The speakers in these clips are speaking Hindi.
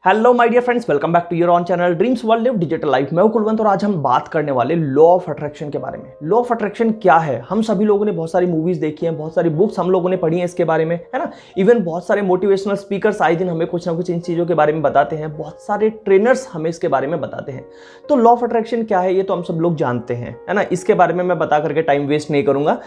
Hello my dear friends, welcome back to your on channel dreams world live digital life. मैं हूं कुलवंत और आज हम बात करने वाले लॉ ऑफ अट्रैक्शन के बारे में। लॉ ऑफ अट्रैक्शन क्या है? हम सभी लोगों ने बहुत सारी मूवीज देखी हैं, बहुत सारी बुक्स हम लोगों ने पढ़ी हैं इसके बारे में, है ना। इवन बहुत सारे मोटिवेशनल स्पीकर्स आए दिन हमें कुछ ना कुछ इन चीज़ों के बारे में बताते हैं, बहुत सारे ट्रेनर्स हमें इसके बारे में बताते हैं। तो लॉ ऑफ अट्रैक्शन क्या है ये तो हम सब लोग जानते हैं, है ना। इसके बारे में मैं बता करके टाइम वेस्ट नहीं करूंगा।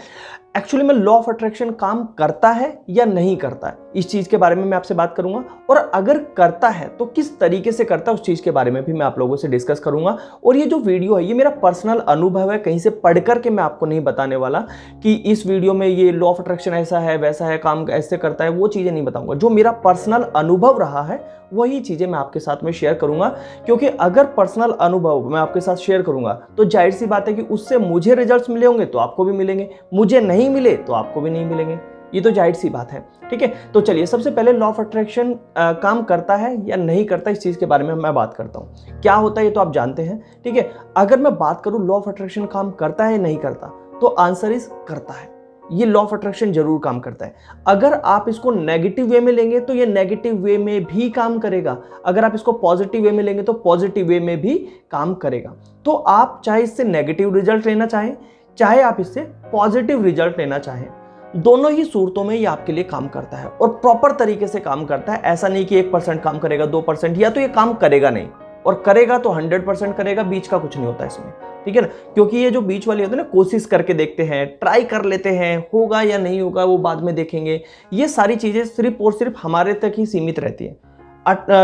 एक्चुअली में लॉ ऑफ अट्रैक्शन काम करता है या नहीं करता है, इस चीज़ के बारे में मैं आपसे बात करूंगा। और अगर करता है तो किस तरीके से करता है उस चीज़ के बारे में भी मैं आप लोगों से डिस्कस करूंगा। और ये जो वीडियो है ये मेरा पर्सनल अनुभव है, कहीं से पढ़ करके मैं आपको नहीं बताने वाला कि इस वीडियो में ये लॉ ऑफ अट्रैक्शन ऐसा है वैसा है, काम ऐसे करता है, वो चीज़ें नहीं बताऊंगा। जो मेरा पर्सनल अनुभव रहा है वही चीज़ें मैं आपके साथ में शेयर करूंगा, क्योंकि अगर पर्सनल अनुभव मैं आपके साथ शेयर करूंगा तो जाहिर सी बात है कि उससे मुझे रिजल्ट्स मिले होंगे तो आपको भी मिलेंगे, मुझे नहीं मिले तो आपको भी नहीं मिलेंगे, ये तो जाहिर सी बात है। ठीक है, तो चलिए सबसे पहले लॉ ऑफ अट्रैक्शन काम करता है या नहीं करता इस चीज़ के बारे में मैं बात करता हूँ। क्या होता है ये तो आप जानते हैं। ठीक है, अगर मैं बात करूँ लॉ ऑफ अट्रैक्शन काम करता है या नहीं करता, तो आंसर इज करता है। ये लॉ ऑफ अट्रैक्शन जरूर काम करता है। अगर आप इसको नेगेटिव वे में लेंगे तो ये नेगेटिव वे में भी काम करेगा, अगर आप इसको पॉजिटिव वे में लेंगे तो पॉजिटिव वे में भी काम करेगा। तो आप चाहे इससे नेगेटिव रिजल्ट लेना चाहें, चाहे आप इससे पॉजिटिव रिजल्ट लेना चाहें, दोनों ही सूरतों में ये आपके लिए काम करता है और प्रॉपर तरीके से काम करता है। ऐसा नहीं कि 1% काम करेगा, 2% या तो ये काम करेगा नहीं, और करेगा तो 100% करेगा, बीच का कुछ नहीं होता इसमें। ठीक है ना, क्योंकि ये जो बीच वाली होती है ना, कोशिश करके देखते हैं, ट्राई कर लेते हैं, होगा या नहीं होगा वो बाद में देखेंगे, ये सारी चीज़ें सिर्फ और सिर्फ हमारे तक ही सीमित रहती है।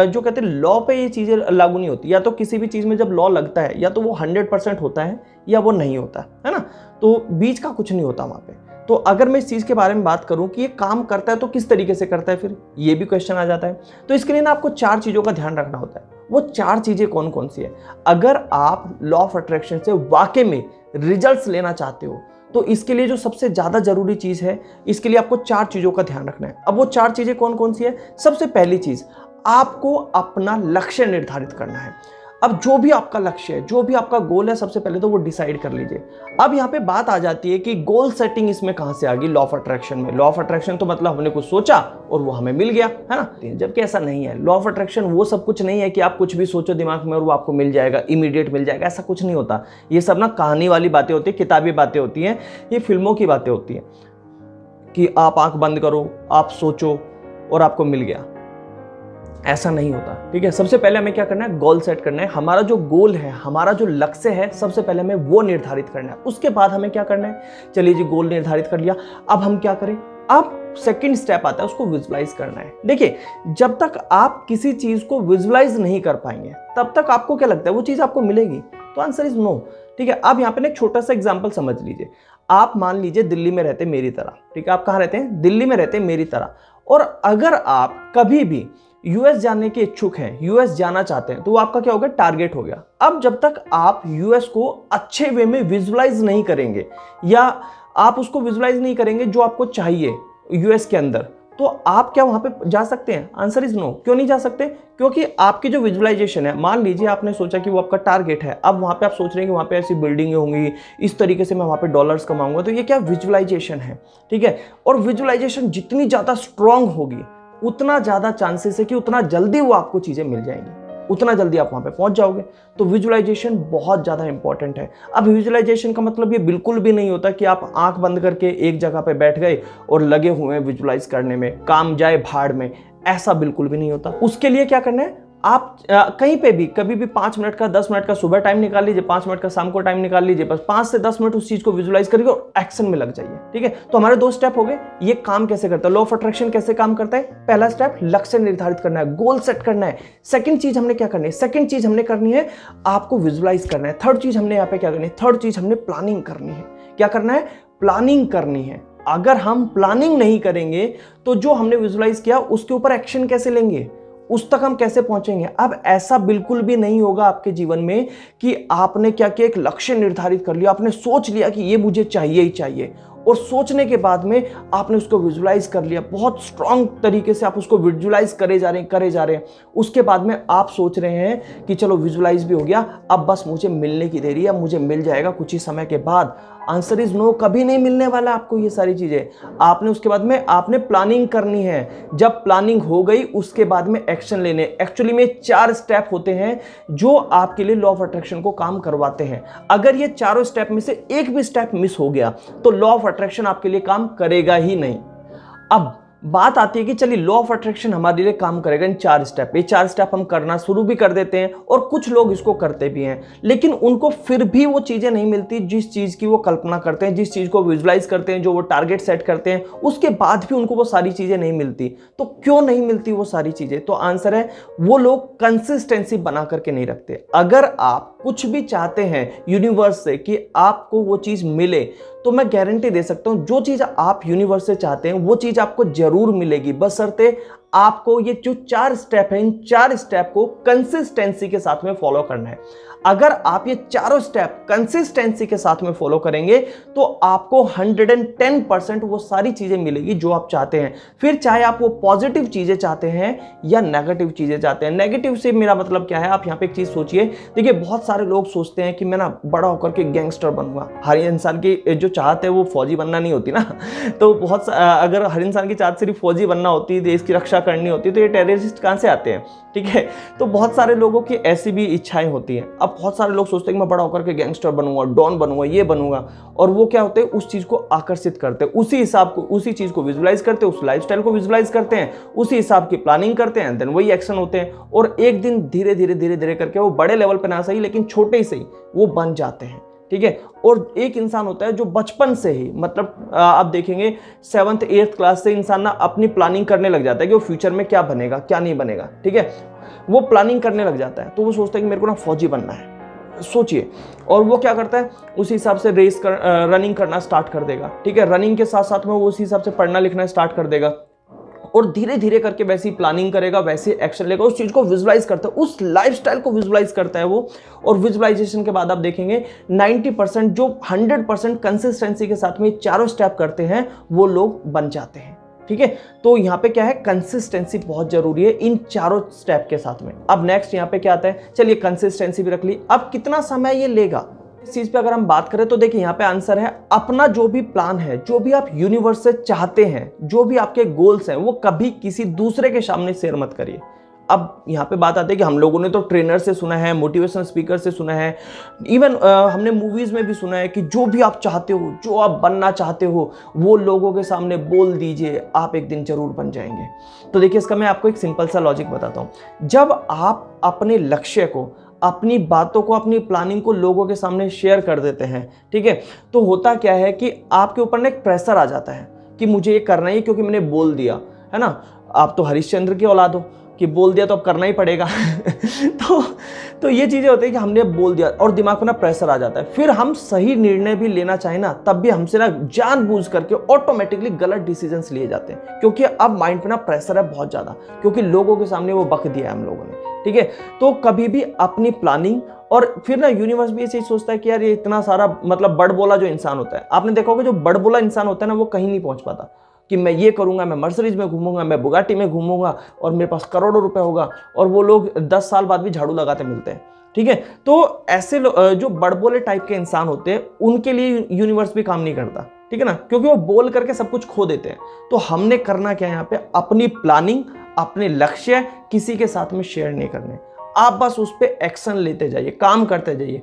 जो कहते हैं लॉ पे ये चीज़ें लागू नहीं होती। या तो किसी भी चीज़ में जब लॉ लगता है या तो वो 100% होता है या वो नहीं होता है ना, तो बीच का कुछ नहीं होता वहाँ पे। तो अगर मैं इस चीज़ के बारे में बात करूं कि ये काम करता है तो किस तरीके से करता है, फिर ये भी क्वेश्चन आ जाता है। तो इसके लिए ना आपको 4 चीज़ों का ध्यान रखना होता है। वो 4 चीज़ें कौन कौन सी है? अगर आप लॉ ऑफ अट्रैक्शन से वाकई में रिजल्ट्स लेना चाहते हो तो इसके लिए जो सबसे ज़्यादा ज़रूरी चीज़ है, इसके लिए आपको 4 चीज़ों का ध्यान रखना है। अब वो 4 चीज़ें कौन कौन सी है? सबसे पहली चीज़, आपको अपना लक्ष्य निर्धारित करना है। अब जो भी आपका लक्ष्य है, जो भी आपका गोल है, सबसे पहले तो वो डिसाइड कर लीजिए। अब यहाँ पे बात आ जाती है कि गोल सेटिंग इसमें कहाँ से आ गई लॉ ऑफ अट्रैक्शन में। लॉ ऑफ अट्रैक्शन तो मतलब हमने कुछ सोचा और वो हमें मिल गया, है ना, जबकि ऐसा नहीं है। लॉ ऑफ अट्रैक्शन वो सब कुछ नहीं है कि आप कुछ भी सोचो दिमाग में और वो आपको मिल जाएगा, इमीडिएट मिल जाएगा, ऐसा कुछ नहीं होता। ये सब ना कहानी वाली बातें होती है, किताबी बातें होती हैं, ये फिल्मों की बातें होती हैं कि आप आंख बंद करो, आप सोचो और आपको मिल गया। ऐसा नहीं होता। ठीक है, सबसे पहले हमें क्या करना है? गोल सेट करना है। हमारा जो गोल है, हमारा जो लक्ष्य है, सबसे पहले हमें वो निर्धारित करना है। उसके बाद हमें क्या करना है? चलिए जी, गोल निर्धारित कर लिया, अब हम क्या करें? अब सेकंड स्टेप आता है, उसको विजुलाइज करना है। देखिए, जब तक आप किसी चीज को विजुलाइज नहीं कर पाएंगे तब तक आपको क्या लगता है वो चीज आपको मिलेगी? तो आंसर इज नो। ठीक है, अब यहाँ पे ना एक छोटा सा एग्जाम्पल समझ लीजिए। आप मान लीजिए दिल्ली में रहते मेरी तरह। ठीक है, आप कहाँ रहते हैं? दिल्ली में रहते मेरी तरह। और अगर आप कभी भी यूएस जाने के इच्छुक हैं, यूएस जाना चाहते हैं, तो वो आपका क्या हो गया? टारगेट हो गया। अब जब तक आप यूएस को अच्छे वे में विजुलाइज नहीं करेंगे या आप उसको विजुलाइज नहीं करेंगे जो आपको चाहिए यूएस के अंदर, तो आप क्या वहां पे जा सकते हैं? Answer is no. क्यों नहीं जा सकते? क्योंकि आपकी जो विजुलाइजेशन है, मान लीजिए आपने सोचा कि वो आपका टारगेट है, अब वहां पे आप सोच रहे हैं कि वहां पे ऐसी बिल्डिंगें होंगी, इस तरीके से मैं वहां पे डॉलर्स कमाऊंगा, तो ये क्या विजुलाइजेशन है। ठीक है, और विजुलाइजेशन जितनी ज्यादा स्ट्रांग होगी उतना ज़्यादा चांसेस है कि उतना जल्दी वो आपको चीज़ें मिल जाएंगी, उतना जल्दी आप वहाँ पे पहुँच जाओगे। तो विजुलाइजेशन बहुत ज़्यादा इंपॉर्टेंट है। अब विजुलाइजेशन का मतलब ये बिल्कुल भी नहीं होता कि आप आंख बंद करके एक जगह पे बैठ गए और लगे हुए हैं विजुलाइज करने में, काम जाए भाड़ में, ऐसा बिल्कुल भी नहीं होता। उसके लिए क्या करना है? आप कहीं पे भी कभी भी 5 मिनट का, 10 मिनट का सुबह टाइम निकाल लीजिए, 5 मिनट का शाम को टाइम निकाल लीजिए, बस 5 से 10 मिनट उस चीज को विजुलाइज करिए और एक्शन में लग जाइए। ठीक है, तो हमारे 2 स्टेप हो गए। ये काम कैसे करता है, लॉ ऑफ अट्रैक्शन कैसे काम करता है? पहला स्टेप, लक्ष्य निर्धारित करना है, गोल सेट करना है। सेकंड चीज हमने क्या करनी है? सेकंड चीज हमने करनी है आपको विजुलाइज करना है। थर्ड चीज हमने यहाँ पे क्या करनी है? थर्ड चीज हमने प्लानिंग करनी है। क्या करना है? प्लानिंग करनी है। अगर हम प्लानिंग नहीं करेंगे तो जो हमने विजुलाइज किया उसके ऊपर एक्शन कैसे लेंगे, उस तक हम कैसे पहुंचेंगे? अब ऐसा बिल्कुल भी नहीं होगा आपके जीवन में कि आपने क्या किया, एक लक्ष्य निर्धारित कर लिया, आपने सोच लिया कि ये मुझे चाहिए ही चाहिए, और सोचने के बाद में आपने उसको विजुलाइज कर लिया, बहुत स्ट्रांग तरीके से आप उसको विजुलाइज करे जा रहे हैं। उसके बाद में आप सोच रहे हैं कि चलो विजुलाइज भी हो गया, अब बस मुझे मिलने की देरी है, मुझे मिल जाएगा कुछ ही समय के बाद। आंसर इज नो, कभी नहीं मिलने वाला आपको ये सारी चीजें। आपने उसके बाद में आपने प्लानिंग करनी है। जब प्लानिंग हो गई उसके बाद में एक्शन लेने। एक्चुअली में 4 स्टेप होते हैं जो आपके लिए लॉ ऑफ अट्रैक्शन को काम करवाते हैं। अगर ये चारों स्टेप में से एक भी स्टेप मिस हो गया तो लॉ ऑफ अट्रैक्शन आपके लिए काम करेगा ही नहीं। अब बात आती है कि चलिए लॉ ऑफ अट्रैक्शन हमारे लिए काम करेगा इन 4 स्टेप। ये 4 स्टेप हम करना शुरू भी कर देते हैं और कुछ लोग इसको करते भी हैं, लेकिन उनको फिर भी वो चीजें नहीं मिलती जिस चीज की वो कल्पना करते हैं, जिस चीज को विजुलाइज करते हैं, जो वो टारगेट सेट करते हैं, उसके बाद भी उनको वो सारी चीजें नहीं मिलती। तो क्यों नहीं मिलती वो सारी चीजें? तो आंसर है वो लोग कंसिस्टेंसी बना करके नहीं रखते। अगर आप कुछ भी चाहते हैं यूनिवर्स से कि आपको वो चीज मिले, तो मैं गारंटी दे सकता हूं जो चीज आप यूनिवर्स से चाहते हैं वो चीज आपको जरूर मिलेगी, बशर्ते आपको ये जो 4 स्टेप है इन 4 स्टेप को कंसिस्टेंसी के साथ में फॉलो करना है। अगर आप ये चारों स्टेप कंसिस्टेंसी के साथ में फॉलो करेंगे तो आपको 110% वो सारी चीजें मिलेगी जो आप चाहते हैं। फिर चाहे आप वो पॉजिटिव चीजें चाहते हैं या नेगेटिव चीजें चाहते हैं। नेगेटिव से मेरा मतलब क्या है, आप यहाँ पे एक चीज सोचिए। देखिए बहुत सारे लोग सोचते हैं कि मैं ना बड़ा होकर के गैंगस्टर बनूंगा। हर इंसान की जो चाहत है वो फौजी बनना नहीं होती ना। तो अगर हर इंसान की चाहत सिर्फ फौजी बनना होती, देश की रक्षा करनी होती, तो ये टेररिस्ट कहां से आते हैं? ठीक है, तो बहुत सारे लोगों की ऐसी भी इच्छाएं होती हैं। अब बहुत सारे लोग सोचते हैं कि मैं बड़ा होकर के गैंगस्टर बनूंगा, डॉन बनूंगा, ये बनूंगा, और वो क्या होते हैं उस चीज को आकर्षित करते हैं, उसी हिसाब को, उसी चीज को विजुलाइज करते हैं, उस लाइफस्टाइल को विजुलाइज करते हैं, उसी हिसाब की प्लानिंग करते हैं, देन वही एक्शन होते हैं, और एक दिन धीरे धीरे करके वो बड़े लेवल पे ना सही लेकिन छोटे ही सही वो बन जाते हैं। ठीक है, और एक इंसान होता है जो बचपन से ही, मतलब आप देखेंगे 7th 8th क्लास से इंसान ना अपनी प्लानिंग करने लग जाता है कि वो फ्यूचर में क्या बनेगा क्या नहीं बनेगा। ठीक है, वो प्लानिंग करने लग जाता है, तो वो सोचता है कि मेरे को ना फौजी बनना है। सोचिए, और वो क्या करता है उसी हिसाब से रनिंग करना स्टार्ट कर देगा। ठीक है, रनिंग के साथ साथ में वो उसी हिसाब से पढ़ना लिखना स्टार्ट कर देगा, और धीरे धीरे करके वैसी प्लानिंग करेगा, वैसे एक्शन लेगा, उस चीज को विजुलाइज करता है, उस लाइफस्टाइल को विजुलाइज करता है वो। और विजुलाइजेशन के बाद आप देखेंगे 90% जो 100% कंसिस्टेंसी के साथ में चारों स्टेप करते हैं वो लोग बन जाते हैं। ठीक है, तो यहाँ पे क्या है, कंसिस्टेंसी बहुत जरूरी है इन चारों स्टेप के साथ में। अब नेक्स्ट यहाँ पे क्या आता है, चलिए कंसिस्टेंसी भी रख ली, अब कितना समय ये लेगा इस चीज पे अगर हम बात करें तो देखिए यहाँ पे आंसर है अपना जो भी प्लान है, जो भी आप यूनिवर्स से चाहते हैं, जो भी आपके गोल्स हैं, वो कभी किसी दूसरे के सामने शेयर मत करिए। अब यहाँ पे बात आती है कि हम लोगों ने तो ट्रेनर से सुना है, मोटिवेशनल स्पीकर से सुना है, इवन हमने मूवीज में भी सुना है कि जो भी आप चाहते हो, जो आप बनना चाहते हो, वो लोगों के सामने बोल दीजिए, आप एक दिन जरूर बन जाएंगे। तो देखिए इसका मैं आपको एक सिंपल सा लॉजिक बताता हूँ। जब आप अपने लक्ष्य को, अपनी बातों को, अपनी प्लानिंग को लोगों के सामने शेयर कर देते हैं, ठीक है, तो होता क्या है कि आपके ऊपर ना एक प्रेशर आ जाता है कि मुझे ये करना ही क्योंकि मैंने बोल दिया है ना। आप तो हरिश्चंद्र की औलाद हो कि बोल दिया तो अब करना ही पड़ेगा। तो ये चीजें होती है कि हमने बोल दिया और दिमाग पर ना प्रेशर आ जाता है। फिर हम सही निर्णय भी लेना चाहें ना, तब भी हमसे ना जानबूझ करके ऑटोमेटिकली गलत डिसीजंस लिए जाते हैं, क्योंकि अब माइंड पे ना प्रेशर है बहुत ज्यादा, क्योंकि लोगों के सामने वो बक दिया है हम लोगों ने। ठीक है, तो कभी भी अपनी प्लानिंग, और फिर ना यूनिवर्स भी ये चीज सोचता है कि यार ये इतना सारा, मतलब बड़बोला जो इंसान होता है, आपने देखा होगा जो बड़बोला इंसान होता है ना वो कहीं नहीं पहुंच पाता कि मैं ये करूंगा, मैं मर्सिडीज में घूमूंगा, मैं बुगाटी में घूमूंगा और मेरे पास करोड़ों रुपए होगा, और वो लोग 10 साल बाद भी झाड़ू लगाते मिलते हैं। ठीक है, तो ऐसे जो बड़बोले टाइप के इंसान होते हैं उनके लिए यूनिवर्स भी काम नहीं करता। ठीक है ना, क्योंकि वो बोल करके सब कुछ खो देते हैं। तो हमने करना क्या है यहाँ पे, अपनी प्लानिंग, अपने लक्ष्य किसी के साथ में शेयर नहीं करने, आप बस उस पर एक्शन लेते जाइए, काम करते जाइए।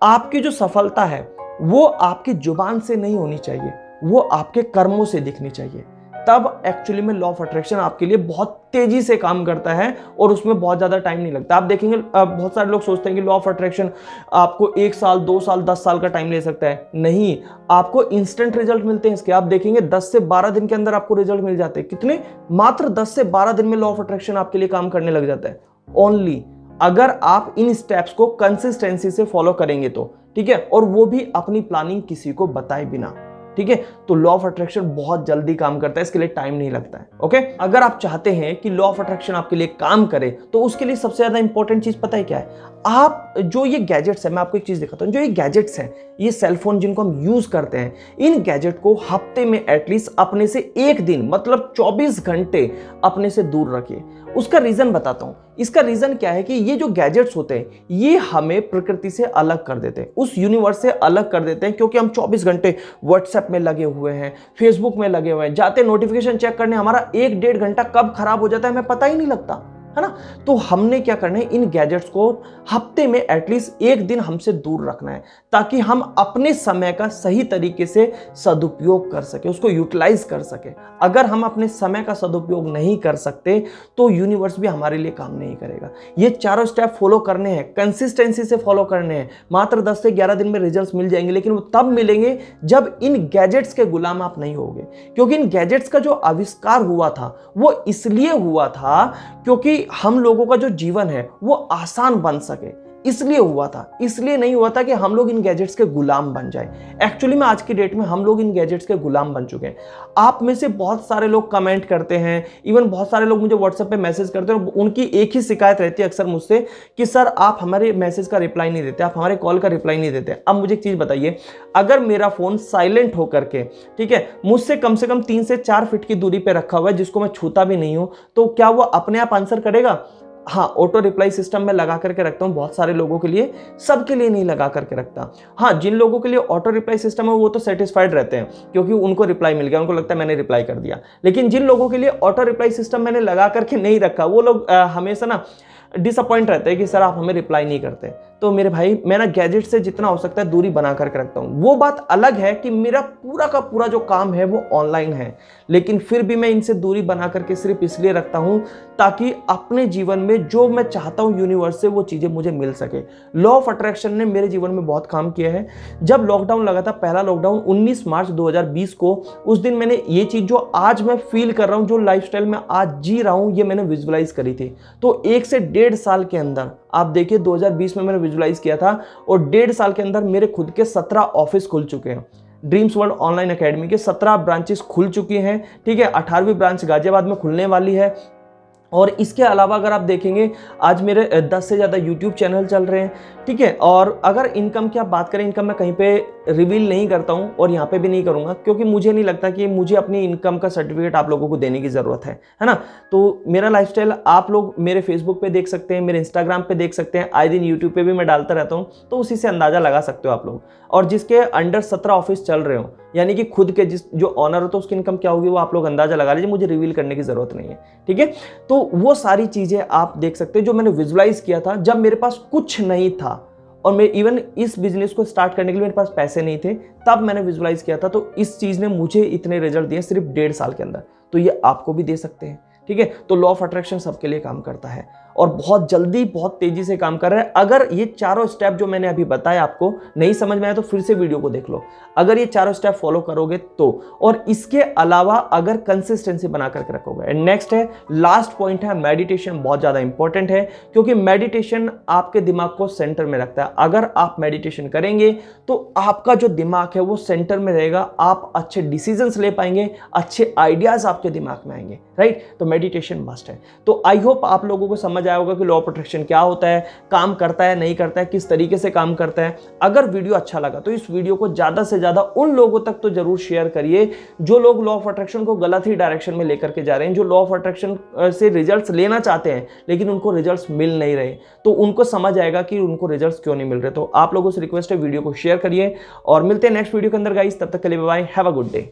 आपकी जो सफलता है वो आपकी जुबान से नहीं होनी चाहिए, वो आपके कर्मों से दिखनी चाहिए। तब एक्चुअली में लॉ ऑफ अट्रैक्शन आपके लिए बहुत तेजी से काम करता है और उसमें बहुत ज़्यादा टाइम नहीं लगता। आप देखेंगे बहुत सारे लोग सोचते हैं कि लॉ ऑफ अट्रैक्शन आपको 1 साल 2 साल 10 साल का टाइम ले सकता है। नहीं, आपको इंस्टेंट रिजल्ट मिलते हैं इसके। आप देखेंगे 10 से 12 दिन के अंदर आपको रिजल्ट मिल जाते हैं। कितने? मात्र 10 से 12 दिन में लॉ ऑफ अट्रैक्शन आपके लिए काम करने लग जाता है, ओनली अगर आप इन स्टेप्स को कंसिस्टेंसी से फॉलो करेंगे तो। ठीक है, और वो भी अपनी प्लानिंग किसी को बताए बिना। ठीक है, तो लॉ ऑफ अट्रैक्शन बहुत जल्दी काम करता है, इसके लिए टाइम नहीं लगता है। ओके, अगर आप चाहते हैं कि लॉ ऑफ अट्रैक्शन आपके लिए काम करे तो उसके लिए सबसे ज्यादा इंपॉर्टेंट चीज पता है क्या है? आप जो ये गैजेट्स है, मैं आपको एक चीज दिखाता हूं, जो ये गैजेट्स हैं, ये सेलफोन जिनको हम यूज करते हैं, इन गैजेट को हफ्ते में एटलीस्ट अपने से 1 दिन, मतलब 24 घंटे अपने से दूर रखिए। उसका रीजन बताता हूं। इसका रीजन क्या है कि ये जो गैजेट्स होते हैं ये हमें प्रकृति से अलग कर देते हैं, उस यूनिवर्स से अलग कर देते हैं, क्योंकि हम 24 घंटे व्हाट्सएप में लगे हुए हैं, फेसबुक में लगे हुए हैं, जाते नोटिफिकेशन चेक करने हमारा 1-1.5 घंटा कब खराब हो जाता है हमें पता ही नहीं लगता, है ना। तो हमने क्या करना है, इन गैजेट्स को हफ्ते में एटलीस्ट एक दिन हमसे दूर रखना है, ताकि हम अपने समय का सही तरीके से सदुपयोग कर सके, उसको यूटिलाइज कर सके। अगर हम अपने समय का सदुपयोग नहीं कर सकते तो यूनिवर्स भी हमारे लिए काम नहीं करेगा। ये चारों स्टेप फॉलो करने हैं, कंसिस्टेंसी से फॉलो करने हैं। मात्र 10 से 11 दिन में रिजल्ट्स मिल जाएंगे, लेकिन वो तब मिलेंगे जब इन गैजेट्स के गुलाम आप नहीं होगे। क्योंकि इन गैजेट्स का जो आविष्कार हुआ था वो इसलिए हुआ था क्योंकि हम लोगों का जो जीवन है वो आसान बन सके, इसलिए हुआ था। इसलिए नहीं हुआ था कि हम लोग इन गैजेट्स के गुलाम बन जाएं। एक्चुअली में आज की डेट में हम लोग इन गैजेट्स के गुलाम बन चुके हैं। आप में से बहुत सारे लोग कमेंट करते हैं, इवन बहुत सारे लोग मुझे व्हाट्सएप पे मैसेज करते हैं, और उनकी एक ही शिकायत रहती है अक्सर मुझसे कि सर आप हमारे मैसेज का रिप्लाई नहीं देते, आप हमारे कॉल का रिप्लाई नहीं देते। अब मुझे एक चीज़ बताइए, अगर मेरा फ़ोन साइलेंट होकर के, ठीक है, मुझसे कम से कम 3 से 4 फीट की दूरी पर रखा हुआ है, जिसको मैं छूता भी नहीं हूँ, तो क्या वो अपने आप आंसर करेगा? हाँ, ऑटो रिप्लाई सिस्टम में लगा करके रखता हूँ बहुत सारे लोगों के लिए, सबके लिए नहीं लगा करके रखता। हाँ, जिन लोगों के लिए ऑटो रिप्लाई सिस्टम है वो तो सेटिस्फाइड रहते हैं, क्योंकि उनको रिप्लाई मिल गया, उनको लगता है मैंने रिप्लाई कर दिया। लेकिन जिन लोगों के लिए ऑटो रिप्लाई सिस्टम मैंने लगा करके नहीं रखा, वो लोग हमेशा ना डिसअपॉइंट रहते हैं कि सर आप हमें रिप्लाई नहीं करते। तो मेरे भाई, मैं ना गैजेट से जितना हो सकता है दूरी बना करके रखता हूँ। वो बात अलग है कि मेरा पूरा का पूरा जो काम है वो ऑनलाइन है, लेकिन फिर भी मैं इनसे दूरी बना करके सिर्फ इसलिए रखता हूँ ताकि अपने जीवन में जो मैं चाहता हूँ यूनिवर्स से वो चीज़ें मुझे मिल सके। लॉ ऑफ अट्रैक्शन ने मेरे जीवन में बहुत काम किया है। जब लॉकडाउन लगा था, पहला लॉकडाउन 19 मार्च 2020 को, उस दिन मैंने ये चीज़ जो आज मैं फील कर रहा हूँ, जो लाइफस्टाइल में आज जी रहा हूँ, ये मैंने विजुअलाइज करी थी। तो 1 से 1.5 साल के अंदर, आप देखिए 2020 में मैंने विजुअलाइज किया था, और 1.5 साल के अंदर मेरे खुद के 17 ऑफिस खुल चुके हैं। ड्रीम्स वर्ल्ड ऑनलाइन एकेडमी के 17 ब्रांचेस खुल चुकी हैं, ठीक है। 18वीं ब्रांच गाजियाबाद में खुलने वाली है। और इसके अलावा अगर आप देखेंगे, आज मेरे 10 से ज़्यादा यूट्यूब चैनल चल रहे हैं, ठीक है। और अगर इनकम की आप बात करें, इनकम मैं कहीं पे रिवील नहीं करता हूँ और यहाँ पे भी नहीं करूँगा, क्योंकि मुझे नहीं लगता कि मुझे अपनी इनकम का सर्टिफिकेट आप लोगों को देने की ज़रूरत है ना। तो मेरा लाइफस्टाइल आप लोग मेरे फेसबुक पे देख सकते हैं, मेरे इंस्टाग्राम पे देख सकते हैं, आए दिन यूट्यूब पे भी मैं डालता रहता हूँ, तो उसी से अंदाज़ा लगा सकते हो आप लोग। और जिसके अंडर 17 ऑफिस चल रहे हो, यानी कि खुद के जो ऑनर हो, तो उसकी इनकम क्या होगी वो आप लोग अंदाज़ा लगा लीजिए, मुझे रिवील करने की ज़रूरत नहीं है, ठीक है। तो वो सारी चीज़ें आप देख सकते हैं जो मैंने विजुअलाइज किया था जब मेरे पास कुछ नहीं था, और मैं इवन इस बिजनेस को स्टार्ट करने के लिए मेरे पास पैसे नहीं थे, तब मैंने विजुअलाइज किया था। तो इस चीज़ ने मुझे इतने रिजल्ट दिए सिर्फ 1.5 साल के अंदर, तो ये आपको भी दे सकते हैं, ठीक है। तो लॉ ऑफ अट्रैक्शन सबके लिए काम करता है और बहुत जल्दी, बहुत तेजी से काम कर रहा है। अगर ये चारों स्टेप जो मैंने अभी बताए आपको नहीं समझ में आया तो फिर से वीडियो को देख लो। अगर ये चारों स्टेप फॉलो करोगे तो, और इसके अलावा अगर कंसिस्टेंसी बना करके रखोगे। एंड नेक्स्ट है, लास्ट पॉइंट है, मेडिटेशन बहुत ज़्यादा इंपॉर्टेंट है, क्योंकि मेडिटेशन आपके दिमाग को सेंटर में रखता है। अगर आप मेडिटेशन करेंगे तो आपका जो दिमाग है वो सेंटर में रहेगा, आप अच्छे डिसीजंस ले पाएंगे, अच्छे आइडियाज आपके दिमाग में आएंगे, राइट। तो मेडिटेशन मस्ट है। तो आई होप आप लोगों को समझ आया होगा कि लॉ ऑफ अट्रैक्शन क्या होता है, काम करता है, नहीं करता है, किस तरीके से काम करता है। अगर वीडियो अच्छा लगा तो इस वीडियो को ज़्यादा से ज़्यादा उन लोगों तक तो जरूर शेयर करिए जो लोग लॉ ऑफ अट्रैक्शन को गलत ही डायरेक्शन में लेकर के जा रहे हैं, जो लॉ ऑफ अट्रैक्शन से रिजल्ट्स लेना चाहते हैं लेकिन उनको रिजल्ट्स मिल नहीं रहे। तो उनको समझ आएगा कि उनको रिजल्ट्स क्यों नहीं मिल रहे। तो आप लोगों से रिक्वेस्ट है, वीडियो को शेयर करिए और मिलते हैं नेक्स्ट वीडियो के अंदर गाइस। तब तक के लिए bye bye, have a good day.